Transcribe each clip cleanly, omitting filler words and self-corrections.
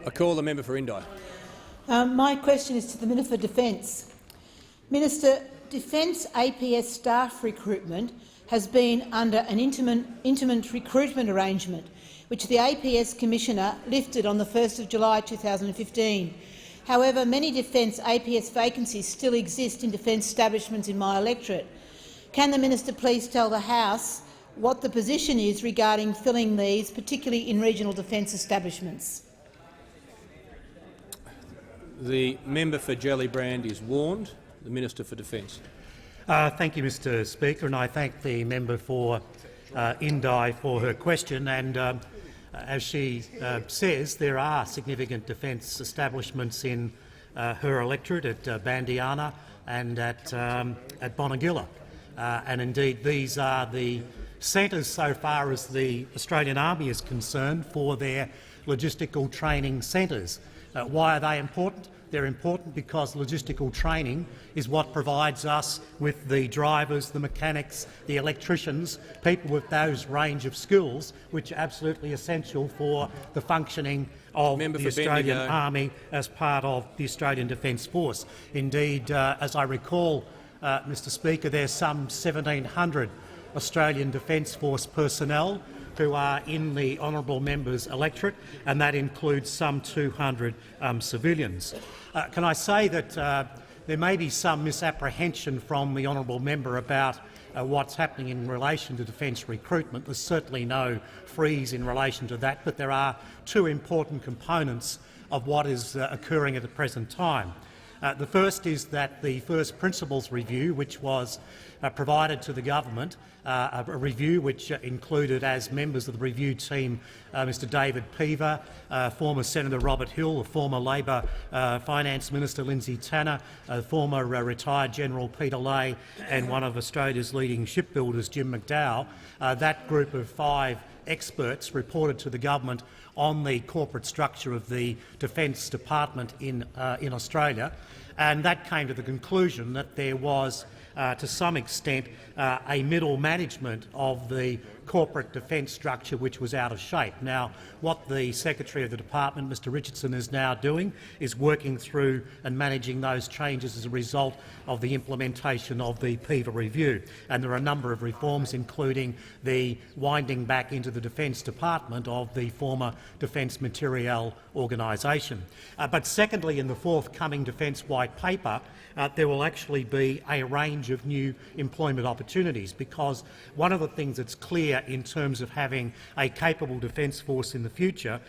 I call the member for Indi. My question is to the Minister for Defence. Minister, Defence APS staff recruitment has been under an intimate recruitment arrangement, which the APS Commissioner lifted on 1 July 2015. However, many Defence APS vacancies still exist in defence establishments in my electorate. Can the Minister please tell the House what the position is regarding filling these, particularly in regional defence establishments? The member for Jellybrand is warned. The Minister for Defence. Thank you, Mr Speaker, and I thank the member for Indi for her question. And as she says, there are significant defence establishments in her electorate at Bandiana and at Bonegilla. And indeed, these are the centres, so far as the Australian Army is concerned, for their logistical training centres. Why are they important? They're important because logistical training is what provides us with the drivers, the mechanics, the electricians, people with those range of skills which are absolutely essential for the functioning of the Australian Army as part of the Australian Defence Force. Indeed, as I recall, Mr Speaker, there's some 1,700 Australian Defence Force personnel who are in the honourable member's electorate, and that includes some 200 civilians. Can I say that there may be some misapprehension from the honourable member about what's happening in relation to defence recruitment. There's certainly no freeze in relation to that, but there are two important components of what is occurring at the present time. The first is that the first principles review, which was provided to the government, a review which included as members of the review team Mr David Peever, former Senator Robert Hill, former Labor Finance Minister Lindsay Tanner, former retired General Peter Lay and one of Australia's leading shipbuilders, Jim McDowell. That group of 5 experts reported to the government on the corporate structure of the Defence Department in Australia, and that came to the conclusion that there was, to some extent, a middle management of the corporate defence structure which was out of shape. Now, what the Secretary of the Department, Mr Richardson, is now doing is working through and managing those changes as a result of the implementation of the Peever review. And there are a number of reforms, including the winding back into the Defence Department of the former Defence Materiel Organisation. But secondly, in the forthcoming Defence White Paper, there will actually be a range of new employment opportunities, because one of the things that's clear in terms of having a capable defence force in the future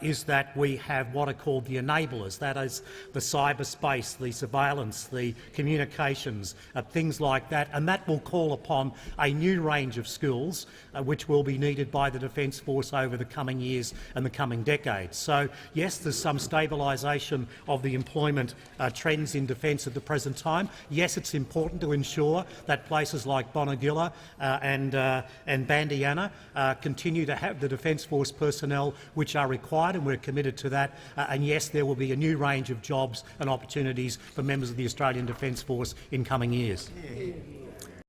is that we have what are called the enablers, that is the cyberspace, the surveillance, the communications, things like that, and that will call upon a new range of skills which will be needed by the Defence Force over the coming years and the coming decades. So yes, there's some stabilisation of the employment trends in defence at the present time. Yes, it's important to ensure that places like Bonegilla and Bandiana continue to have the Defence Force personnel which are required, and we're committed to that. And yes, there will be a new range of jobs and opportunities for members of the Australian Defence Force in coming years.